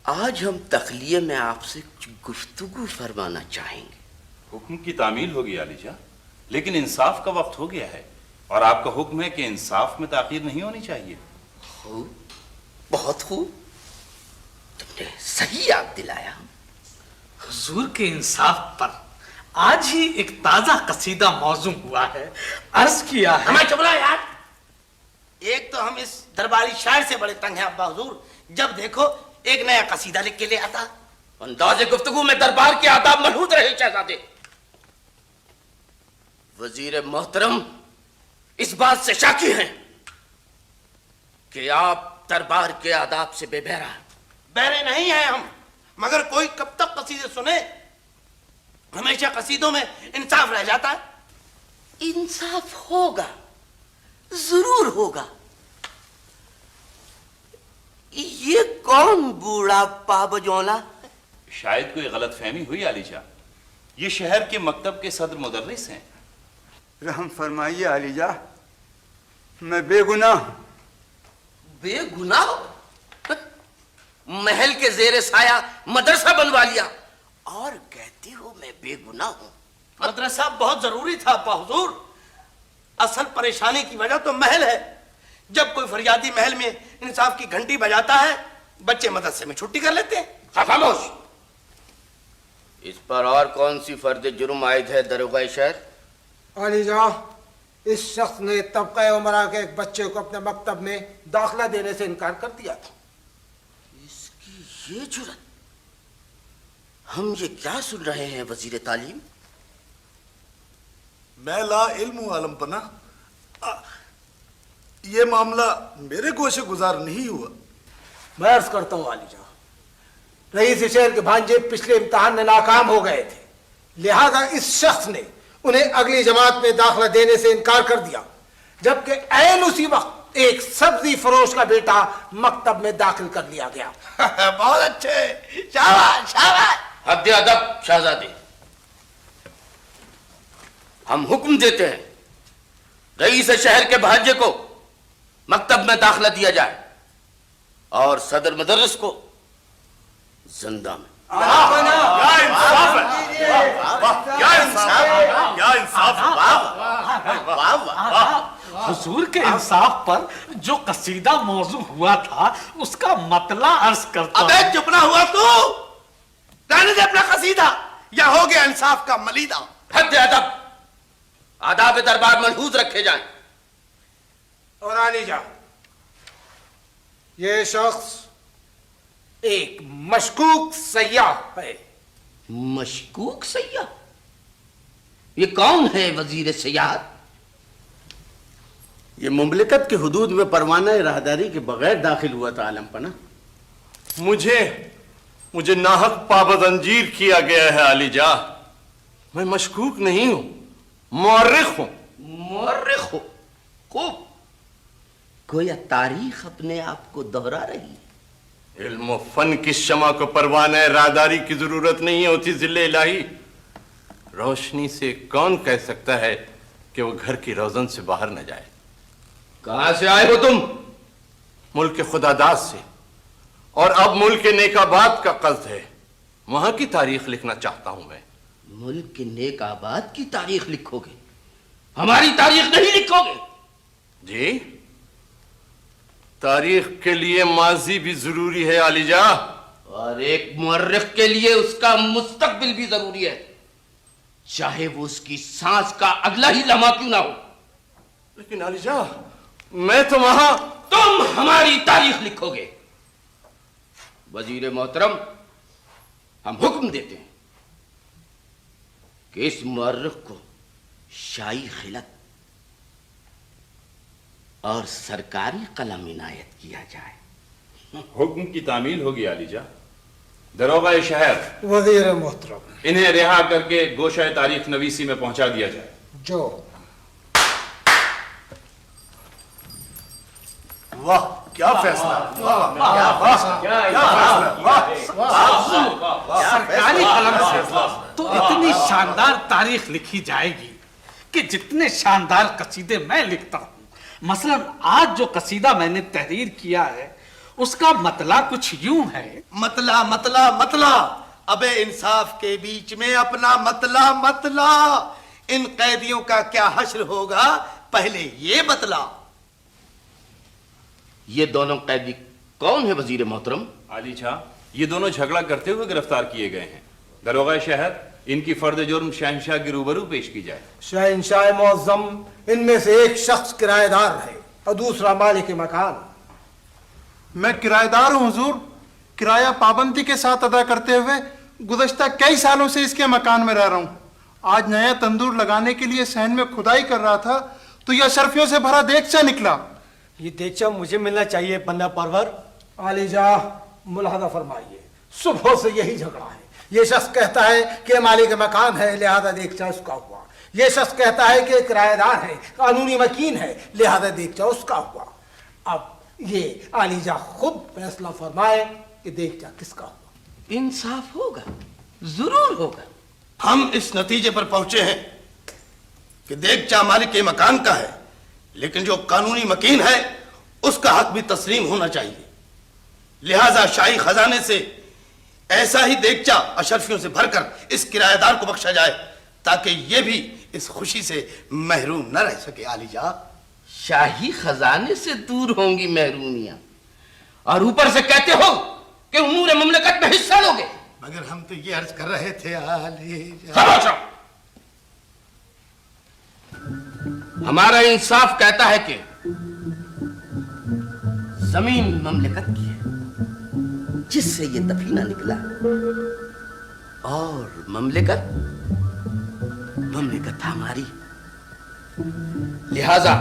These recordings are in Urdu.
آج ہم تخلیہ میں آپ سے کچھ گفتگو فرمانا چاہیں گے۔ حکم کی تعمیل ہوگی عالی جان، لیکن انصاف کا وقت ہو گیا ہے اور آپ کا حکم ہے کہ انصاف میں تاخیر نہیں ہونی چاہیے۔ خوب، بہت خوب، تم نے صحیح یاد دلایا۔ حضور کے انصاف پر آج ہی ایک تازہ قصیدہ موزوں ہوا ہے، عرض کیا ہے۔ ہمیں چبلا یار، ایک تو ہم اس درباری شاعر سے بڑے تنگ ہیں ابا حضور، جب دیکھو ایک نیا قصیدہ لکھ کے لے آتا۔ انداز گفتگو میں دربار کے آداب ملحوظ رہے شہزادے۔ وزیر محترم اس بات سے شاکی ہیں کہ آپ دربار کے آداب سے بے بہرا ہیں۔ بہرے نہیں ہیں ہم، مگر کوئی کب تک قصیدے سنے؟ ہمیشہ قصیدوں میں انصاف رہ جاتا ہے۔ انصاف ہوگا، ضرور ہوگا۔ یہ کون بوڑھا پابجولا؟ شاید کوئی غلط فہمی ہوئی عالی جان، یہ شہر کے مکتب کے صدر مدرس ہیں۔ رحم فرمائیے علی جا، میں بے گناہ ہوں۔ بے گناہ؟ محل کے زیر سایہ مدرسہ بنوا لیا اور کہتی ہو میں بے گناہ ہوں۔ مدرسہ بہت ضروری تھا ابا حضور، اصل پریشانی کی وجہ تو محل ہے۔ جب کوئی فریادی محل میں انصاف کی گھنٹی بجاتا ہے، بچے مدرسے میں چھٹی کر لیتے ہیں۔ خاموش! اس پر اور کون سی فرد جرم عائد ہے داروغہ شہر؟ علی جا، اس شخص نے طبقہ عمرہ کے ایک بچے کو اپنے مکتب میں داخلہ دینے سے انکار کر دیا تھا۔ اس کی یہ جرت! ہم یہ کیا سن رہے ہیں وزیر تعلیم؟ میں لا علم ہوں عالم پناہ، یہ معاملہ میرے گوشے گزار نہیں ہوا۔ میں عرض کرتا ہوں علی جا، رئیس شہر کے بھانجے پچھلے امتحان میں ناکام ہو گئے تھے، لہذا اس شخص نے انہیں اگلی جماعت میں داخلہ دینے سے انکار کر دیا، جبکہ عین اسی وقت ایک سبزی فروش کا بیٹا مکتب میں داخل کر لیا گیا۔ بہت اچھے، شاباش شاباش۔ حد ادب شہزادے، ہم حکم دیتے ہیں رئیس شہر کے بھانجے کو مکتب میں داخلہ دیا جائے اور صدر مدرس کو زندہ میں۔ حضور کے انصاف پر جو قصیدہ موضوع ہوا تھا اس کا مطلع عرض کرتا ہوں۔ ابے چپ نہ ہوا تو رہنے دے اپنا قصیدہ، یا ہو گیا انصاف کا ملیدہ۔ حد ادب، آداب دربار ملحوظ رکھے جائیں۔ اور علی جا، یہ شخص ایک مشکوک سیاح ہے۔ مشکوک سیاح؟ یہ کون ہے وزیر سیاحت؟ یہ مملکت کے حدود میں پروانہ راہداری کے بغیر داخل ہوا تھا عالم پناہ۔ مجھے ناحق پابند کیا گیا ہے علی جا، میں مشکوک نہیں ہوں، مورخ ہوں۔ مورخ ہو؟ خوب، گویا تاریخ اپنے آپ کو دہرا رہی ہے۔ علم و فن کی شمع کو پروانہ راہداری کی ضرورت نہیں ہوتی ذل الہی۔ روشنی سے کون کہہ سکتا ہے کہ وہ گھر کی روزن سے باہر نہ جائے؟ کہاں سے آئے ہو تم؟ ملک خدا داد سے، اور اب ملک نیک آباد کا قصد ہے، وہاں کی تاریخ لکھنا چاہتا ہوں میں۔ ملک کے نیک آباد کی تاریخ لکھو گے؟ ہماری تاریخ نہیں لکھو گے؟ جی، تاریخ کے لیے ماضی بھی ضروری ہے علی جا، اور ایک مورخ کے لیے اس کا مستقبل بھی ضروری ہے، چاہے وہ اس کی سانس کا اگلا ہی لمحہ کیوں نہ ہو۔ لیکن علی جا، میں تو وہاں… تم ہماری تاریخ لکھو گے۔ وزیر محترم، ہم حکم دیتے ہیں کہ اس مورخ کو شاہی خلعت اور سرکاری قلم عنایت کیا جائے۔ حکم کی تعمیل ہوگی عالی جان۔ داروغہ شہر، وزیر محترم، انہیں رہا کر کے گوشہ تاریخ نویسی میں پہنچا دیا جائے۔ جو واہ کیا فیصلہ! سرکاری قلم سے تو اتنی شاندار تاریخ لکھی جائے گی کہ جتنے شاندار قصیدے میں لکھتا ہوں، مثلا آج جو قصیدہ میں نے تحریر کیا ہے اس کا مطلع کچھ یوں ہے. مطلع مطلع مطلع ابے انصاف کے بیچ میں اپنا مطلع مطلع. ان قیدیوں کا کیا حشر ہوگا پہلے یہ بتلا. یہ دونوں قیدی کون ہے وزیر محترم؟ علی شاہ یہ دونوں جھگڑا کرتے ہوئے گرفتار کیے گئے ہیں. داروغہ شہر ان کی فرد جرم شہنشاہ کے روبرو پیش کی جائے. شہنشاہ معظم ان میں سے ایک شخص کرایہ دار ہے اور دوسرا مالک مکان. میں کرایہ دار ہوں حضور. کرایہ پابندی کے ساتھ ادا کرتے ہوئے گزشتہ کئی سالوں سے اس کے مکان میں رہ رہا ہوں. آج نیا تندور لگانے کے لیے صحن میں کھدائی کر رہا تھا تو یہ اشرفیوں سے بھرا دیگچہ نکلا. یہ دیگچہ مجھے ملنا چاہیے بندہ پرور. علی جاں ملاحظہ فرمائیے، صبح سے یہی جھگڑا ہے. یہ شخص کہتا ہے کہ مالک مکان ہے لہذا دیگچہ اس کا ہوا. یہ شخص کہتا ہے کہ کرایہ دار ہے، قانونی وکیل ہے لہذا دیگچہ اس کا ہوا. اب یہ علی جاں خود فیصلہ فرمائے کہ دیگچہ کس کا ہوا. انصاف ہوگا، ضرور ہوگا. ہم اس نتیجے پر پہنچے ہیں کہ دیگچہ مالک کے مکان کا ہے، لیکن جو قانونی مکین ہے اس کا حق بھی تسلیم ہونا چاہیے. لہذا شاہی خزانے سے ایسا ہی دیگچہ اشرفیوں سے بھر کر اس کرایہ دار کو بخشا جائے تاکہ یہ بھی اس خوشی سے محروم نہ رہ سکے. علی جاں شاہی خزانے سے دور ہوں گی محرومیاں اور اوپر سے کہتے ہو کہ امور مملکت میں حصہ لوگے. مگر ہم تو یہ عرض کر رہے تھے علی جاں. خاموش رہو. ہمارا انصاف کہتا ہے کہ زمین مملکت کی ہے جس سے یہ دفینہ نکلا، اور مملکت ہماری. لہذا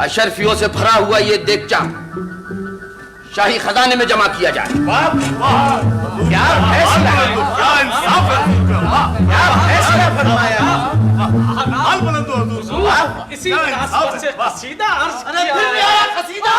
اشرفیوں سے بھرا ہوا یہ دیگچہ شاہی خزانے میں جمع کیا جائے. کیا فیصلہ ہے؟ کیا فیصلہ فرمایا؟ اسی مناسبت سے قصیدہ عرض کیا ہے. قصیدہ